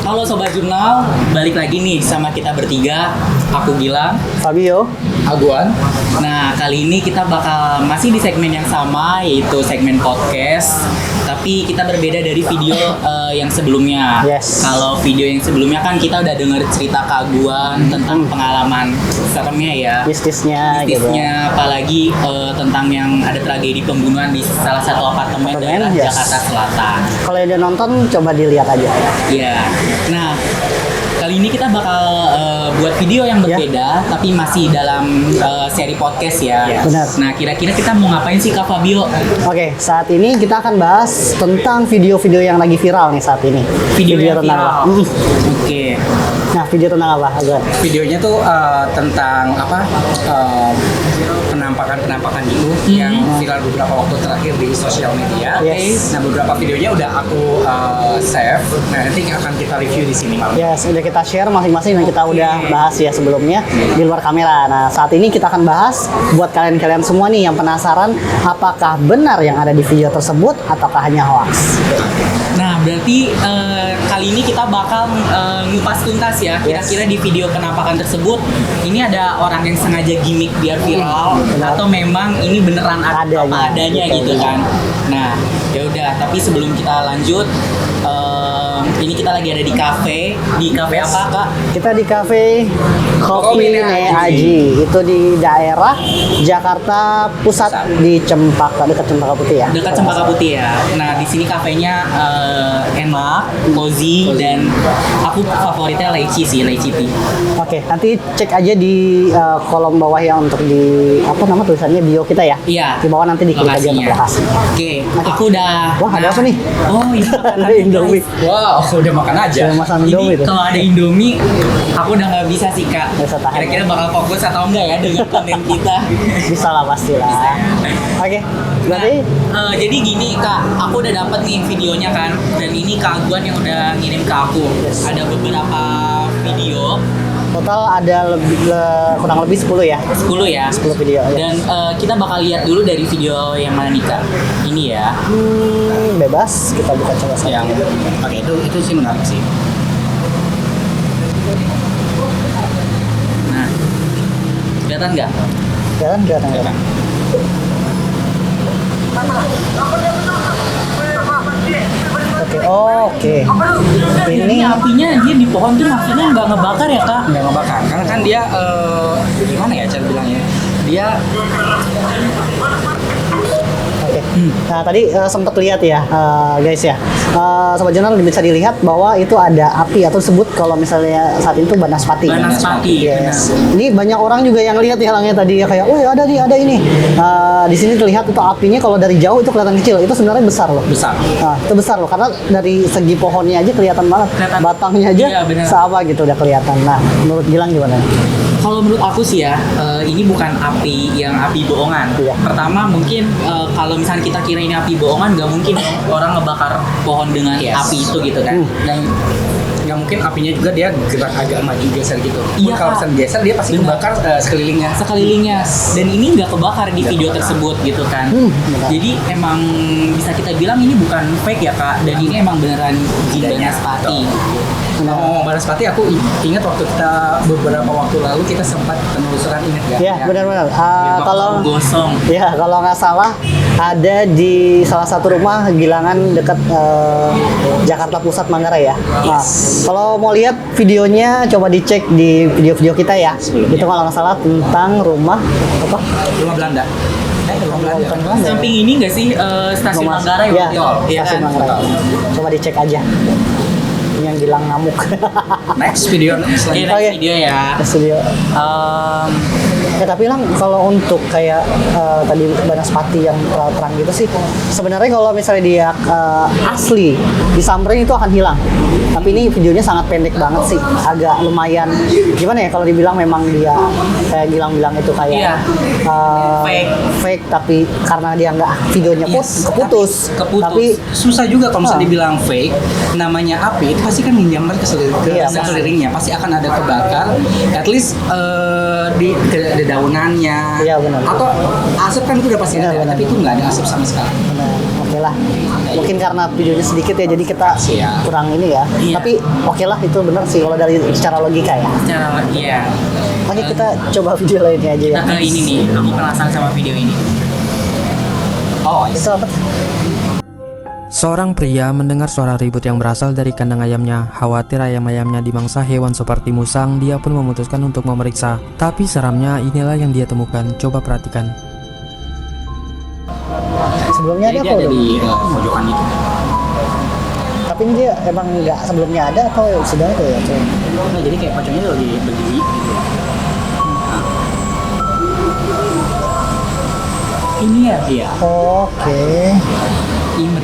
Halo Sobat Jurnal, balik lagi nih sama kita bertiga. Aku Gilang, Fabio, Aguan. Nah, kali ini kita bakal masih di segmen yang sama, yaitu segmen podcast. Tapi kita berbeda dari video yang sebelumnya. Yes. Kalau video yang sebelumnya kan kita udah denger cerita keaguan tentang pengalaman seremnya ya. bisnisnya gitu. Apalagi tentang yang ada tragedi pembunuhan di salah satu apartemen daerah Yes. Jakarta Selatan. Kalau yang udah nonton, coba dilihat aja. Iya. Nah, kali ini kita bakal buat video yang berbeda, tapi masih dalam seri podcast ya. Benar. Nah, kira-kira kita mau ngapain sih Kak Fabio? Oke, saat ini kita akan bahas tentang video-video yang lagi viral nih saat ini. Video yang tentang viral. apa? Oke. Nah, video tentang apa, Aguan? Videonya tuh tentang apa? Penampakan gitu yang viral beberapa waktu terakhir di sosial media. Yes. Nah, beberapa videonya udah aku save. Nah, nanti akan kita review di sini malam. Ya, udah kita share masing-masing dan kita udah bahas ya sebelumnya di luar kamera. Nah, saat ini kita akan bahas buat kalian-kalian semua nih yang penasaran apakah benar yang ada di video tersebut ataukah hanya hoax. Nah, berarti kali ini kita bakal ngupas tuntas ya. Kira-kira di video penampakan tersebut ini ada orang yang sengaja gimmick biar viral atau memang ini beneran apa adanya gitu kan. Nah, ya udah, tapi sebelum kita lanjut ini kita lagi ada di kafe. Di kafe apa, Kak? Kita di kafe Kopi Ne Aji. Itu di daerah Jakarta Pusat di Cempaka, dekat Cempaka Putih ya. Dekat Cempaka Putih ya. Nah, di sini kafenya enak, cozy, dan aku favoritnya lychee sih, lychee tea. Oke, nanti cek aja di kolom bawah ya untuk di apa nama tulisannya bio kita ya. Iya. Di bawah nanti diklik aja untuk lokasi. Oke, aku udah. Wah, ada apa nih? Oh, ini Ada Indomie. Wow, udah makan aja. Udah masak Indomie Ini tuh. kalau ada Indomie, aku udah nggak bisa sih Kak. Nggak bisa tahan. Kira-kira bakal fokus atau enggak ya dengan konten kita? Bisa lah pastilah. Oke, berarti Nah, jadi gini Kak, aku udah dapat nih videonya kan, dan ini Kak Aguan yang udah ngirim ke aku. Yes. Ada beberapa video, total ada kurang lebih 10 ya. 10 ya. 10 video ya. Dan kita bakal lihat dulu dari video yang mana nih Kak? Ini ya. Bebas, kita buka coba saja. Yang oke, itu sih menarik sih. Nah, kelihatan nggak? Kelihatan. Oke. Ini apinya dia di pohon tuh maksudnya nggak ngebakar ya Kak? Nggak ngebakar karena kan dia gimana ya cara bilangnya, dia Oke. Nah, tadi sempat lihat ya, guys ya. Sobat Jurnal bisa dilihat bahwa itu ada api atau disebut kalau misalnya saat itu banaspati. Banaspati, Yes. Ini banyak orang juga yang lihat ya langnya tadi ya kayak, "Oh, ada nih, ada ini." Di sini terlihat itu apinya kalau dari jauh itu kelihatan kecil. Itu sebenarnya besar loh. besar. Nah, itu besar loh karena dari segi pohonnya aja kelihatan banget. Kelihatan. Batangnya aja Iya, benar. sama gitu udah kelihatan. Nah, menurut Gilang gimana? Kalau menurut aku sih ya, ini bukan api yang api bohongan. Iya. Pertama mungkin kalau misalnya kita kira ini api bohongan, nggak mungkin orang ngebakar pohon dengan Yes. api itu gitu kan. Dan nggak mungkin apinya juga dia gerak agak maju geser gitu. Iya, Kalau Kak. misalnya geser dia pasti Benar. membakar sekelilingnya. Sekelilingnya, dan ini nggak kebakar di video tersebut gitu kan. benar. Jadi emang bisa kita bilang ini bukan fake ya Kak, dan ini emang beneran jin Banaspati. Ngomong Banaspati, aku ingat waktu kita beberapa waktu lalu kita sempat penelusuran, ingat nggak? Ya, benar-benar. Kalau Kalau gosong. ya, kalau nggak salah ada di salah satu rumah Gilangan dekat Jakarta Pusat Manggarai ya. Nah, kalau mau lihat videonya coba dicek di video-video kita ya. Itu kalau nggak salah tentang rumah apa? Rumah Belanda. Rumah Belanda. Bukan Belanda. Samping ini nggak sih stasiun Rumah- Manggarai? ya, Iya stasiun kan? Manggarai. Coba dicek aja. Ini yang Gilang ngamuk. Next video selanjutnya. Next Oke. video ya. Studio. Em, Ya tapi Lang, kalau untuk kayak tadi Banaspati yang terang gitu sih, sebenarnya kalau misalnya dia asli disamperin itu akan hilang. Tapi ini videonya sangat pendek banget sih, agak lumayan gimana ya kalau dibilang memang dia kayak Gilang bilang itu kayak Iya. fake tapi karena dia nggak videonya keputus. Keputus. Tapi susah juga kalau misalnya dibilang fake, namanya api itu pasti kan menyambar ke Iya, sekelilingnya, pasti akan ada kebakar, at least di daunannya, Iya, benar. atau asap kan itu udah pasti Benar, ada, benar. tapi itu nggak ada asap sama sekali. Nah, oke lah. Mungkin karena videonya sedikit ya, jadi kita kurang ini ya. Iya. Tapi oke lah, itu benar sih kalau dari secara logika ya. Secara iya. Oke, kita coba video lainnya aja ya. Kita ke ini nih, aku penasaran sama video ini. Oh, Itu apa? Seorang pria mendengar suara ribut yang berasal dari kandang ayamnya. Khawatir ayam-ayamnya dimangsa hewan seperti musang, dia pun memutuskan untuk memeriksa. Tapi seramnya inilah yang dia temukan. Coba perhatikan. Sebelumnya ada Jadi apa dia ada udah? di pojokan itu. Tapi ini dia emang nggak sebelumnya ada atau sudah ada ya? Coy? Nah, jadi kayak pocongnya lagi berdiri. ini ya. Iya. Oke. Ini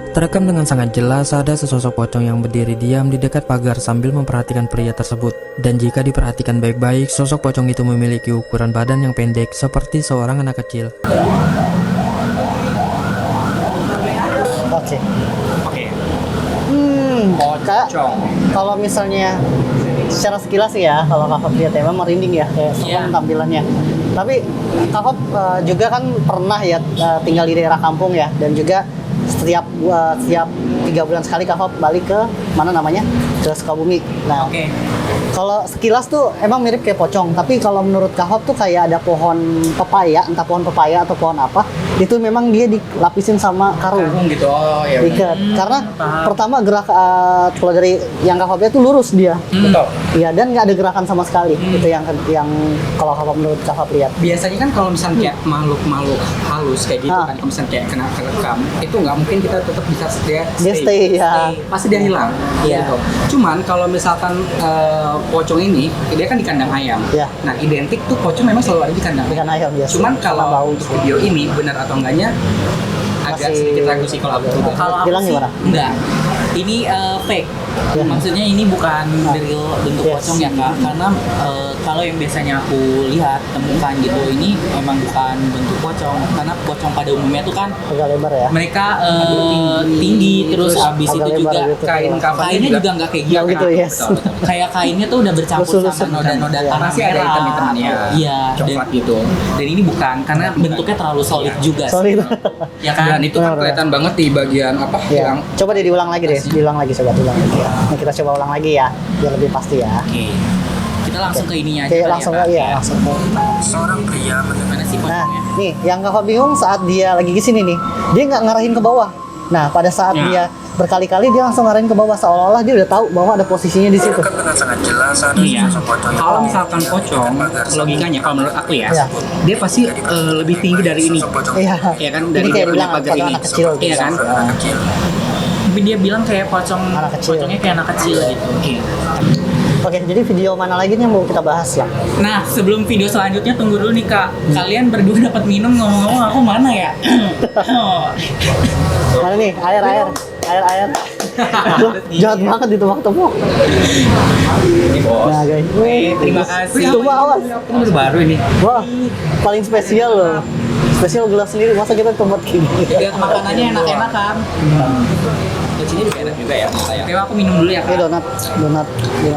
Terekam dengan sangat jelas ada sesosok pocong yang berdiri diam di dekat pagar sambil memperhatikan pria tersebut. Dan jika diperhatikan baik-baik, sosok pocong itu memiliki ukuran badan yang pendek seperti seorang anak kecil. Oke. Oke. Kak, Pocong. kalau misalnya secara sekilas sih ya, kalau kakak lihat emang merinding ya, kayak Iya. serem tampilannya. Tapi kakak juga kan pernah ya tinggal di daerah kampung ya, dan juga setiap 3 bulan sekali kakak balik ke mana namanya, ke Sukabumi. Nah, Oke. kalau sekilas tuh emang mirip kayak pocong, tapi kalau menurut kakak tuh kayak ada pohon pepaya, entah pohon pepaya atau pohon apa, itu memang dia dilapisin sama karung. Karung gitu. Oh iya. Ikat. Karena paham. pertama gerak kalau dari yang kakak lihat tuh lurus dia. Betul. Iya, dan nggak ada gerakan sama sekali. Itu yang kalau kakak menurut kakak lihat. Biasanya kan kalau misalnya kayak makhluk-makhluk halus kayak gitu kan, kalau misalnya kayak kena kerekam, itu nggak mungkin kita tetap bisa Dia stay ya. Pasti dia hilang. Iya. Gitu. Cuman kalau misalkan pocong ini, dia kan di kandang ayam. Iya. Nah, identik tuh pocong memang selalu ada di kandang Ikan ayam biasa. Cuman Sama kalau bau. untuk video ini benar atau enggaknya agak Masih- sedikit ragu sih kalau aku juga. Kalau aku Bilang sih gimana? enggak. Ini fake. Ya. Maksudnya ini bukan real bentuk Yes. pocong ya kak. Karena kalau yang biasanya aku lihat temukan gitu, ini memang bukan bentuk pocong. Karena pocong pada umumnya tuh kan Agak lebar ya. mereka tinggi, terus abis agak itu lebar juga gitu. kain kafannya kainnya juga nggak kayak gitu. Nggak gitu, yes. Kayak kainnya tuh udah bercampur Lusuh-lusuh. sama noda-noda Iya. tanah Masih ada merah. hitam-hitamnya. Iya. Coklat gitu. Dan ini bukan karena bentuknya terlalu solid juga. sih. Sorry. Ya kan? Dan itu kan Benar, kelihatan banget di bagian apa Ya. yang Coba deh diulang lagi deh. Diulang lagi, coba diulang lagi ya. Nah, kita coba ulang lagi ya, biar lebih pasti ya. Oke. Kita langsung ke ininya aja. Oke, kali langsung ya, Kak. lagi ya, langsung ke. Seorang pria Mana sih Nah, pocongnya? nih yang kakak bingung saat dia lagi di sini nih, dia nggak ngarahin ke bawah. Nah, pada saat Ya. dia berkali-kali dia langsung ngarahin ke bawah, seolah-olah dia udah tahu bahwa ada posisinya di situ. dengan sangat jelas ada Iya. sosok pocong yang Kalau misalkan pocong, logikanya kalau menurut aku ya, Iya. dia pasti lebih tinggi dari ini. Iya. Iya kan, Jadi dari kayak dia punya bilang pagar pocong ini. anak kecil. Iya kan? Nah, Tapi dia bilang kayak Anak kecil. pocongnya kayak anak kecil gitu. Iya. Oke, jadi video mana lagi nih yang mau kita bahas lah? Nah, sebelum video selanjutnya tunggu dulu nih Kak. Kalian berdua dapat minum, ngomong-ngomong aku mana ya? Oh. Mana nih? Air. Loh, jahat banget itu waktu mau. Nah, guys. Terima kasih. Itu mah awas. Ini baru baru ini. Wah, paling spesial loh. Spesial gelas sendiri, masa kita tempat gini? Lihat makanannya enak-enak kan? Di sini juga enak juga ya. Kayak Oke, aku minum dulu ya Ini Kak. donat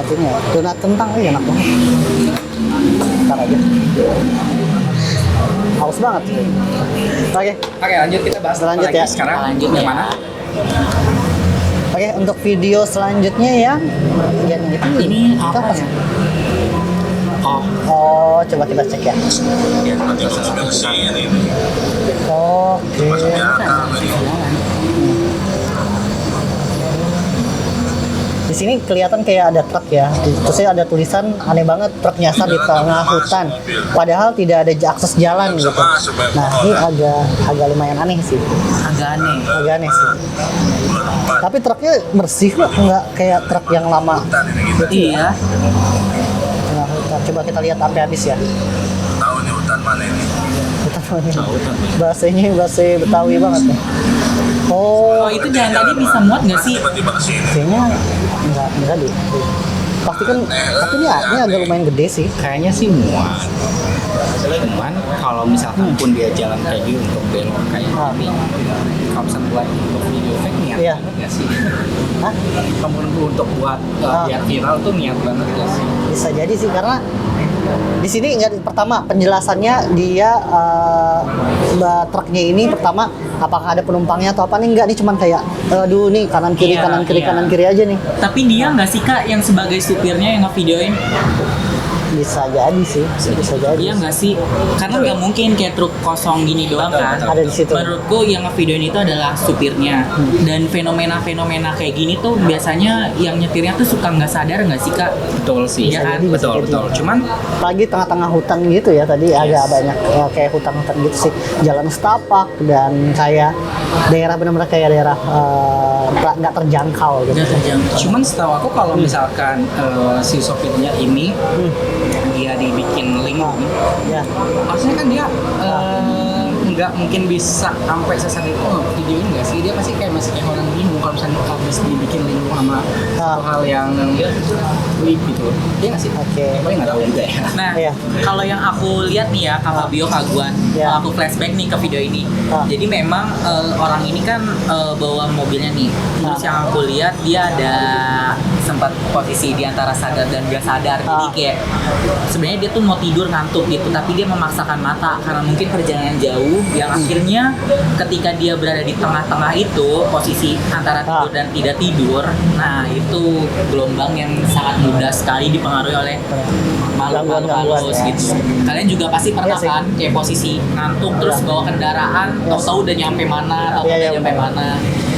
ini ya. Donat kentang ini enak banget. Ntar aja. Haus banget. Oke, Oke, lanjut kita bahas Lanjut apa lagi ya. sekarang. Lanjut yang ya. mana? oke untuk video selanjutnya ya. Yang Ini apa apa ya? sih? Oh, Oh, coba kita cek ya. Oke. Di sini kelihatan kayak ada truk ya. Terusnya ada tulisan aneh banget, truk nyasar di tengah hutan. Padahal tidak ada akses jalan gitu. Nah, ini agak lumayan aneh sih. agak aneh. Agak aneh sih. Tapi truknya bersih kok, nggak kayak truk yang lama. Iya. Tengah hutan. Coba kita lihat sampai habis ya. tahu nih hutan mana ini. Hutan mana? Bahasanya bahasa Betawi banget ya. Oh, Oh, itu jalan tadi bisa muat nggak sih? Tiba-tiba kesini. kayaknya enggak deh. Pasti kan, tapi ini agak lumayan gede sih. Kayaknya sih muat. Cuman kalau misalkan pun dia jalan kayak gitu untuk belok kayak Ah. gini, kalau misalnya buat untuk video fake niat Iya. banget nggak sih? Hah? Kamu untuk buat Ah. biar viral tuh niat banget nggak sih? Bisa jadi sih karena Di sini nggak, pertama penjelasannya dia truknya ini pertama apakah ada penumpangnya atau apa nih, enggak nih cuman kayak aduh nih kanan kiri Iya, kanan kiri iya. kanan kiri aja nih. Tapi dia nggak sih Kak yang sebagai supirnya yang ngevideoin? Bisa jadi sih, bisa jadi. Iya nggak sih? Karena nggak mungkin kayak truk kosong gini doang kan. Ada di situ. Menurutku yang ngevideoin itu adalah supirnya. Dan fenomena-fenomena kayak gini tuh biasanya yang nyetirnya tuh suka nggak sadar nggak sih Kak? Betul sih, Bisa ya kan? jadi, bisa Betul, jadi. betul. Cuman Apalagi tengah-tengah hutan gitu ya tadi agak banyak kayak hutan-hutan gitu sih, jalan setapak dan kayak daerah benar-benar kayak daerah nggak terjangkau gitu. Udah terjangkau. Cuman setahu aku kalau misalkan si sopirnya ini dia dibikin link, Ya, maksudnya kan dia nggak mungkin bisa sampai sesat itu videoin nggak sih? Dia pasti kayak masih kayak orang bingung kalau misalnya habis dibikin link sama satu hal yang unik gitu. Dia nggak sih? Oke. Paling nggak tahu juga ya. Nah, Iya. kalau yang aku lihat nih ya, Kak Fabio Kaguan, Iya. kalau aku flashback nih ke video ini. Jadi memang orang ini kan bawa mobilnya nih. Terus yang aku lihat dia ada sempat posisi di antara sadar dan gak sadar. Jadi kayak sebenarnya dia tuh mau tidur ngantuk gitu, tapi dia memaksakan mata karena mungkin perjalanan jauh. Yang akhirnya ketika dia berada di tengah-tengah itu posisi antara tidur dan tidak tidur, nah itu gelombang yang sangat mudah sekali dipengaruhi oleh makhluk-makhluk Gangguan-gangguan, halus ya. gitu. Kalian juga pasti pernah Iya sih. kan kayak posisi ngantuk terus bawa kendaraan, tahu-tahu udah nyampe mana, tahu Iya, udah iya, nyampe benar. mana.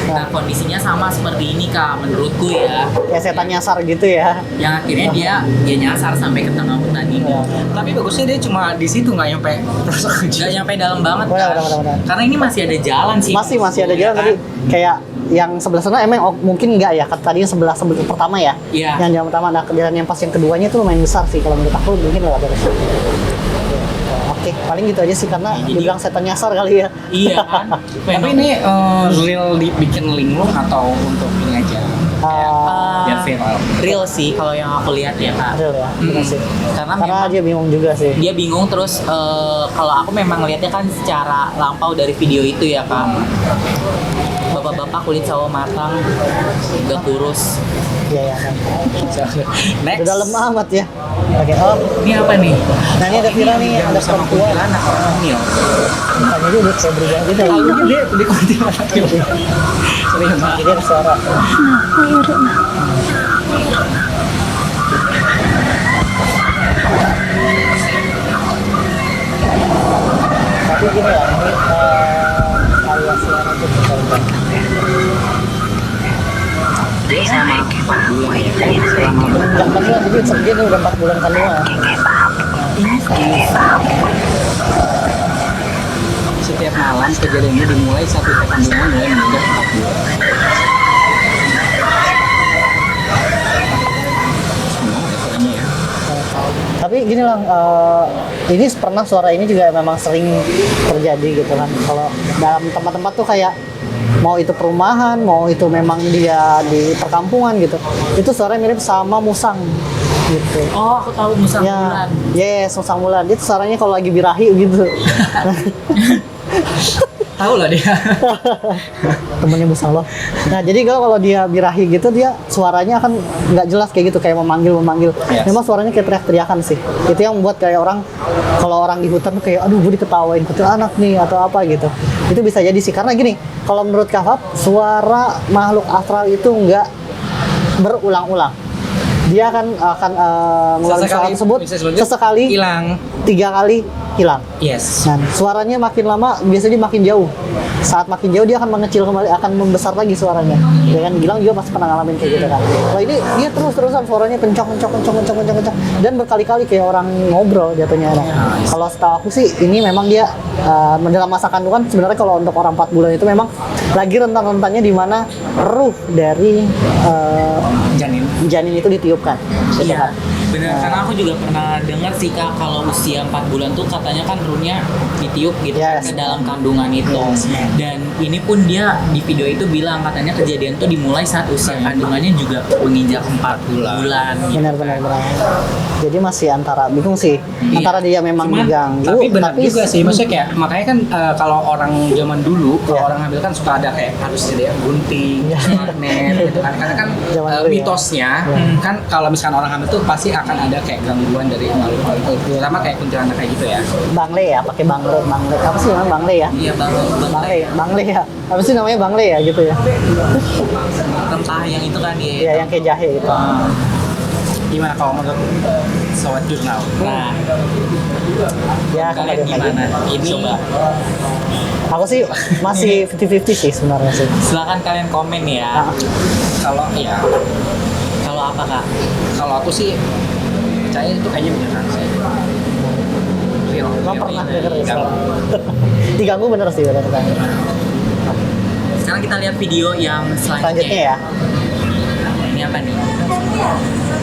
Nah kondisinya sama seperti ini Kak, menurutku ya. ya setan nyasar gitu ya. Yang akhirnya dia nyasar sampai ke tengah hutan ini. Ya. Tapi bagusnya dia cuma di situ nggak nyampe terus Gak nyampe dalam banget Benar, kan. benar. Karena ini masih ada jalan sih. Masih ada jalan kan? tadi kayak yang sebelah sana emang mungkin enggak ya, tadi yang sebelah pertama ya. Iya. Yang jalan pertama, nah jalan yang pas yang keduanya itu lumayan besar sih kalau menurut aku, mungkin lewat dari situ. Oke, paling gitu aja sih karena Jadi- dibilang setan nyasar kali ya. Iya kan. Tapi ini real dibikin link lo atau untuk ini aja? Biar viral. Real sih kalau yang aku lihat ya Kak. Real ya, benar sih. Karena Karena memang dia bingung juga sih. dia bingung terus kalau aku memang lihatnya kan secara lampau dari video itu ya Kak. Bapak-bapak kulit sawo matang, udah kurus. Iya ya. Kan. Next. Udah dalam amat ya. Oke, oh, Ini apa nih? nah ini ada Vira nih, ada sama perempuan. kuntilanak orang hamil. Tanya dia udah kayak berubah gitu. Lalunya dia di kuntilanak gitu. Serius. Jadi ada suara. Tapi gini ya, ini kayak suara itu bisa ubah. Enggak beneran, jadi segini udah 4 bulan kandungan. Setiap malam kejadian ini dimulai saat kita kandungan mulai menginjak 4 bulan. Semua referennya ya. Tapi gini lah, ini pernah suara ini juga memang sering terjadi gitu kan. Kalau dalam tempat-tempat tuh kayak mau itu perumahan, mau itu memang dia di perkampungan gitu, itu suara mirip sama musang gitu. Oh, aku tahu musang Ya, bulan. yes, musang bulan. Itu suaranya kalau lagi birahi gitu. Tahu lah dia. Temennya musang loh. Nah, jadi kalau dia birahi gitu, dia suaranya akan nggak jelas kayak gitu, kayak memanggil. Yes. Memang suaranya kayak teriak-teriakan sih. Itu yang membuat kayak orang, kalau orang di hutan tuh kayak, aduh gue diketawain kuntilanak nih atau apa gitu. Itu bisa jadi sih. Karena gini, kalau menurut Kak Fab, suara makhluk astral itu nggak berulang-ulang. Dia akan ngeluarin suara tersebut sesekali, hilang. 3 kali hilang. Yes. Nah, suaranya makin lama biasanya dia makin jauh. Saat makin jauh dia akan mengecil kembali, akan membesar lagi suaranya. Ya kan, Gilang juga pasti pernah ngalamin kayak gitu kan. Wah, ini dia terus-terusan suaranya kencang dan berkali-kali kayak orang ngobrol jatuhnya. Nah, kalau setahu aku sih ini memang dia dalam masa kandungan, sebenarnya kalau untuk orang 4 bulan itu memang lagi rentan-rentannya di mana ruh dari janin itu ditiupkan. Gitu Iya, kan. benar. Karena aku juga pernah dengar sih Kak, kalau usia 4 bulan tuh katanya kan ruhnya ditiup gitu Yes. ke dalam kandungan itu. Yes. Dan ini pun dia di video itu bilang katanya kejadian tuh dimulai saat usia kandungannya juga menginjak 4 bulan. gitu. Benar. Jadi masih antara bingung sih, Iya. antara dia memang Cuman, diganggu, Tapi benar juga sih, maksudnya kayak makanya kan kalau orang zaman dulu, kalau Iya. orang hamil kan suka ada kayak harus jadi gunting, Iya. magnet gitu kan. Karena kan Zaman dulu ya. mitosnya kan kalau misalkan orang hamil tuh pasti akan ada kayak gangguan dari makhluk terutama kayak kuntilanak kayak gitu ya. Bangle ya, pakai bangle. Apa sih namanya bangle ya? Iya Bangle ya. Apa sih namanya bangle ya gitu ya? rempah yang itu kan dia. Iya, yang kayak jahe gitu. Gimana kalau menurut sobat jurnal? Nah, Ya, kan kalian ada gimana? Ini Coba. Aku sih masih 50-50 sih sebenarnya sih. silakan kalian komen ya. Nah, Kalau ya, Kalau apa kak? kalau aku sih percaya itu kayaknya beneran sih. Real. nggak pernah denger ya. Kalau Diganggu bener sih bener kan. Sekarang kita lihat video yang Selanjutnya ya. Ini apa nih?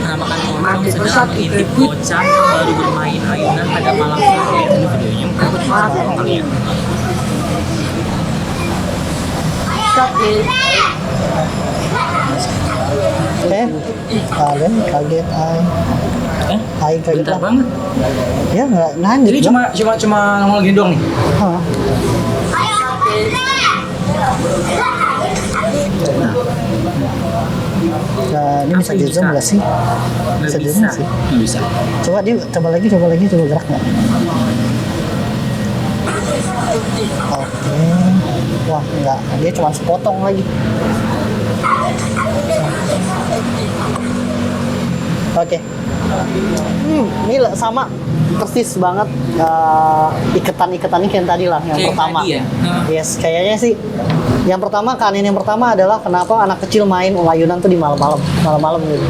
Menamakan pocong sedang mengintip bocah yang baru bermain ayunan pada malam sore. Ini videonya mungkin aku cuma potong kali ya. Kalian kaget Hai kaget bentar lah. banget. Ya nggak lanjut. Jadi Bang. cuma nongol gini doang nih. Hah. Nah, ini bisa Apa di ini, zoom Kak? nggak sih? Nggak di bisa. zoom nggak sih? Nggak bisa. Coba lagi, coba gerak nggak? Oke. Wah, enggak. Dia cuma sepotong lagi. Oke. Ini sama persis banget iketan-iketannya kayak tadi lah yang Kayak pertama. tadi ya? Yes, kayaknya sih. Yang pertama keanehan yang pertama adalah kenapa anak kecil main ayunan tuh di malam-malam gitu.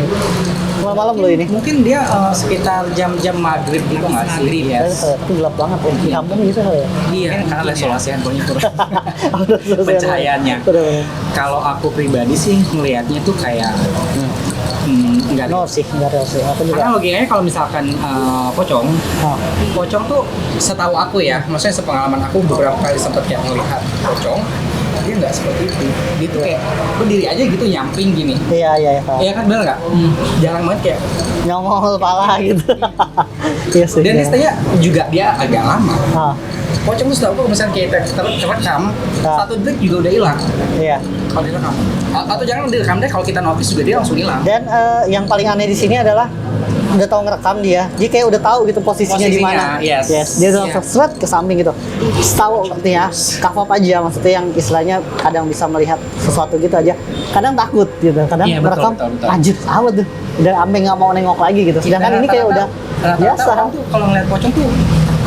Malam-malam loh ini. Mungkin dia sekitar jam-jam maghrib gitu nggak sih? Maghrib, Yes. Itu gelap banget ya. Di kampung gitu kali ya. Iya. Mungkin karena resolusi handphonenya kurang. Udah selesai. Pencahayaannya. Bener-bener. Kalau aku pribadi sih ngelihatnya tuh kayak nggak No sih, enggak real sih. Aku juga. karena logikanya kalau misalkan pocong Oh, tuh setahu aku ya, maksudnya sepengalaman aku beberapa kali sempat kayak melihat pocong, dia nggak seperti itu. Dia tuh kayak berdiri aja gitu nyamping gini. iya. Iya kan bener nggak? Jarang banget kayak. Nyongol pala gitu. Iya sih. Dan iya. listanya juga dia agak lama. Ah, Pocong tuh setahu aku misalnya kayak terekam, Ah. 1 detik juga udah hilang. iya. Kalau direkam. Atau jangan direkam deh, kalau kita notice juga dia langsung hilang. Dan yang paling aneh di sini adalah udah tahu ngerekam dia kayak udah tahu gitu posisinya di mana. yes. Dia udah Iya. langsung seret ke samping gitu. Tahu artinya cover aja, maksudnya yang istilahnya kadang bisa melihat sesuatu gitu aja. Kadang takut gitu, kadang Iya, betul, merekam betul. anjir apa tuh. Udah ampe nggak mau nengok lagi gitu. Sedangkan ini kayak udah biasa. Orang tuh kalau ngeliat pocong tuh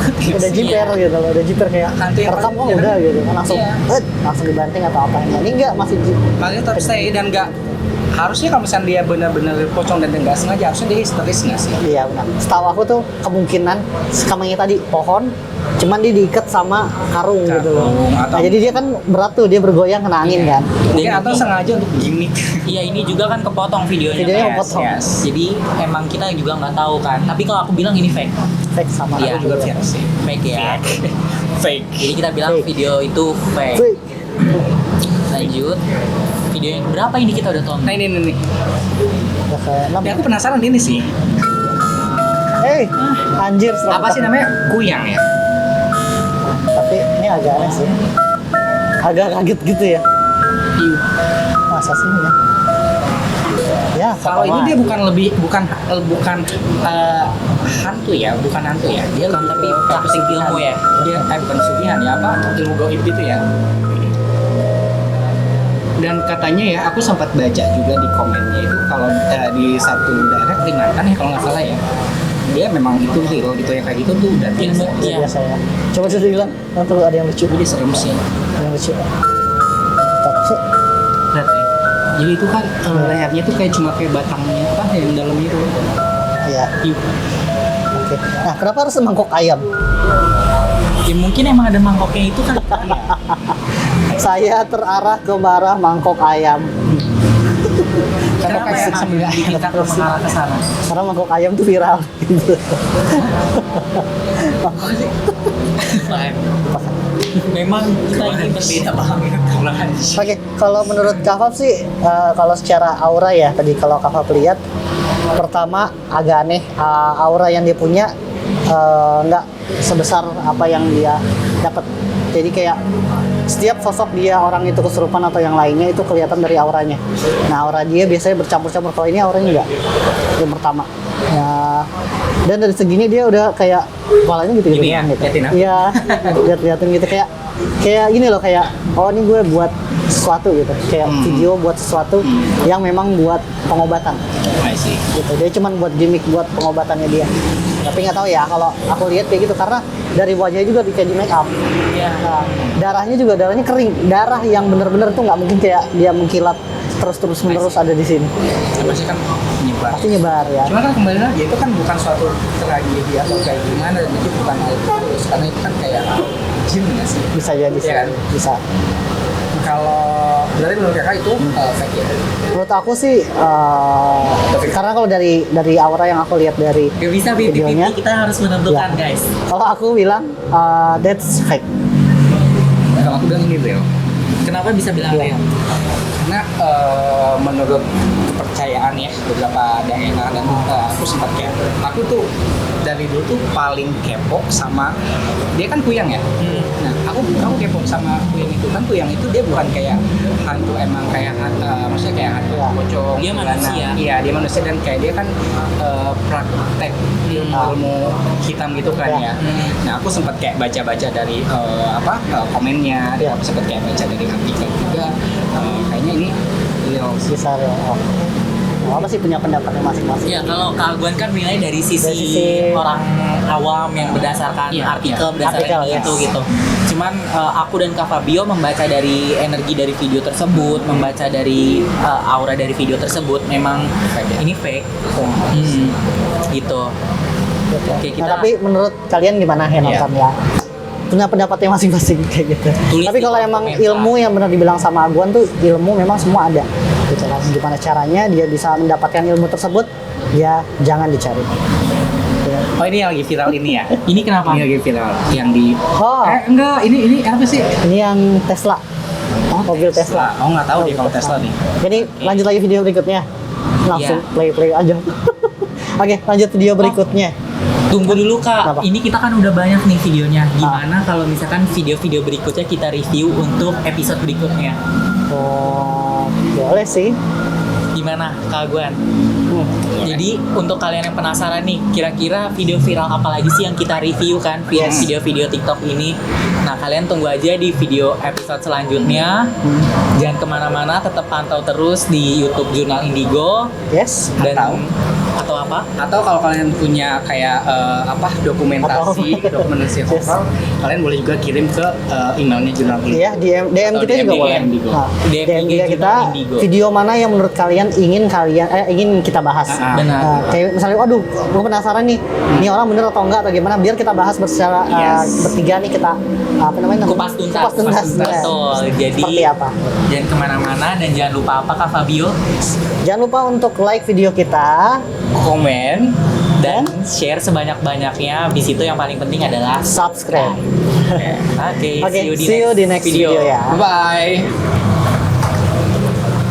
Udah jiper gitu loh, udah jiper kayak Hantu yang rekam kok paling- udah gitu kan langsung Iya. langsung dibanting atau apa ini enggak masih paling tetap stay dan nggak harusnya kalau misalnya dia benar-benar pocong dan dia nggak sengaja harusnya dia histeris nggak sih? iya benar. Setahu aku tuh kemungkinan kamangnya tadi pohon cuman dia diikat sama karung gitu loh. Atau- Nah, jadi dia kan berat tuh, dia bergoyang kena angin kan. Mungkin atau sengaja untuk gimmick. Iya ini juga kan kepotong videonya. Videonya kan? kepotong. Yes. Jadi emang kita juga nggak tahu kan. Tapi kalau aku bilang ini fake. Fake sama Iya, aku juga fake sih. Fake ya. Fake. Jadi kita bilang Fake. video itu fake. Fake. Lanjut. Video yang berapa ini kita udah tonton? Nah ini. Udah kayak Tapi aku penasaran ini sih. anjir serem. Apa sih namanya? Kuyang ya? Tapi ini agak aneh sih. Agak kaget gitu ya. Masa sih ini? Ya, Kalau ini potongan. dia bukan hantu ya, bukan hantu ya. Dia Bukan, tapi lebih ke praktik ilmu ya? Dia bukan pesugihan ya, apa ilmu gaib gitu ya. Dan katanya ya, aku sempat baca juga di komennya itu kalau di satu daerah Kalimantan ya kalau nggak salah ya, dia memang itu real gitu ya kayak gitu tuh udah biasa. Iya, Iya. biasa ya. Coba coba bilang, nanti ada yang lucu. Jadi serem sih. Ada yang lucu. Tapi Lihat ya. Jadi itu kan lehernya tuh kayak cuma kayak batangnya apa yang dalam itu. ya, Yuk. oke. Nah, kenapa harus mangkok ayam? Ya mungkin emang ada mangkoknya itu kan. Saya terarah ke arah mangkok ayam. Kenapa kayak emang sambil bikin kita mengarah ke sana? Karena mangkok ayam tuh viral gitu. Memang kita ini berbeda banget. Oke, kalau menurut Kafaf sih, kalau secara aura ya, tadi kalau Kafaf lihat, pertama agak aneh, aura yang dia punya nggak sebesar apa yang dia dapat. Jadi kayak setiap sosok dia orang itu kesurupan atau yang lainnya itu kelihatan dari auranya. Nah, aura dia biasanya bercampur-campur, kalau ini auranya enggak. Yang pertama. Ya. Dan dari segini dia udah kayak kepalanya gitu Gini ya, gitu. liatin aku. Iya, liatin gitu kayak ini loh kayak oh ini gue buat sesuatu gitu. Kayak video buat sesuatu yang memang buat pengobatan. I see. Gitu. Dia cuma buat gimmick buat pengobatannya dia. Tapi nggak tahu ya kalau aku lihat kayak gitu karena dari wajahnya juga kayak di make up. Iya. Nah, darahnya kering, darah yang bener-bener tuh nggak mungkin kayak dia mengkilat terus menerus ada di sini. Pasti kan nyebar. Pasti nyebar ya. Cuma kan kembali lagi itu kan bukan suatu tragedi atau kayak gimana, dan itu bukan hal terus karena itu kan kayak jin nggak sih? Bisa jadi sih. Iya kan? Bisa. Kalau berarti menurut kakak itu fake ya? Menurut aku sih karena kalau dari aura yang aku lihat dari Gak bisa videonya, 50-50, kita harus menentukan Ya. guys. kalau aku bilang that's fake. Kalau aku bilang ini real. Kenapa bisa bilang Iya. real? Karena menurut kepercayaan ya beberapa daerah dan aku sempat kayak aku tuh dari dulu tuh paling kepo sama dia kan kuyang ya. Nah aku kepo sama kuyang itu kan, kuyang itu dia bukan kayak hantu emang kayak maksudnya kayak hantu Iya. pocong. Dia gimana. manusia. Iya dia manusia dan kayak dia kan praktek ilmu hitam gitu kan Iya. ya. Nah aku sempat kayak baca-baca dari komennya, dan Iya. aku sempat kayak baca dari artikel juga. Kayaknya ini real sih. Bisa ya. Apa sih punya pendapatnya masing-masing. Ya kalau keaguan kan nilai dari sisi, Dari sisi orang awam yang berdasarkan Iya, artikel, iya. berdasarkan Artikel, itu yes. gitu. Cuman aku dan Kak Fabio membaca dari energi dari video tersebut, membaca dari aura dari video tersebut, memang ini fake. Gitu. Oke, Nah, kita tapi menurut kalian gimana yang Iya. nonton ya? Punya pendapatnya masing-masing kayak gitu. Tulis Tapi di kalau kolom emang komentar. ilmu yang benar dibilang sama Aguan tuh ilmu memang semua ada. Gitu kan. Gimana caranya dia bisa mendapatkan ilmu tersebut? Ya jangan dicari. Oh ini yang lagi viral ini ya? ini kenapa? Ini lagi viral yang di Oh, enggak, ini apa sih? ini yang Tesla. Mobil Tesla. Oh nggak tahu deh kalau Tesla nih. Jadi lanjut lagi video berikutnya. Langsung Iya. play aja. Oke, lanjut video berikutnya. Tunggu dulu Kak, Kenapa? ini kita kan udah banyak nih videonya. Gimana kalau misalkan video-video berikutnya kita review untuk episode berikutnya? Oh, boleh sih. Gimana Kak Aguan? Jadi untuk kalian yang penasaran nih, kira-kira video viral apa lagi sih yang kita review kan video-video TikTok ini? Nah kalian tunggu aja di video episode selanjutnya. Jangan kemana-mana, tetap pantau terus di YouTube Jurnal Indigo Yes. dan atau apa? Atau kalau kalian punya kayak dokumentasi horor, kalian boleh juga kirim ke emailnya Jurnal Indigo. Iya, DM Atau kita juga DM boleh. Indigo. Nah, DM DM Jurnal kita Indigo. video mana yang menurut kalian ingin kita bahas. Benar. Nah, kayak misalnya, waduh, gue penasaran nih, ini orang bener atau enggak atau gimana? Biar kita bahas bersama bertiga nih kita Kupas tuntas. Kupas tuntas. Betul. Jadi Seperti apa? jangan kemana-mana dan jangan lupa apa Kak Fabio? Jangan lupa untuk like video kita, Komen dan share sebanyak-banyaknya. Habis itu yang paling penting adalah subscribe. Oke, Oke, see you di next video. ya. Bye.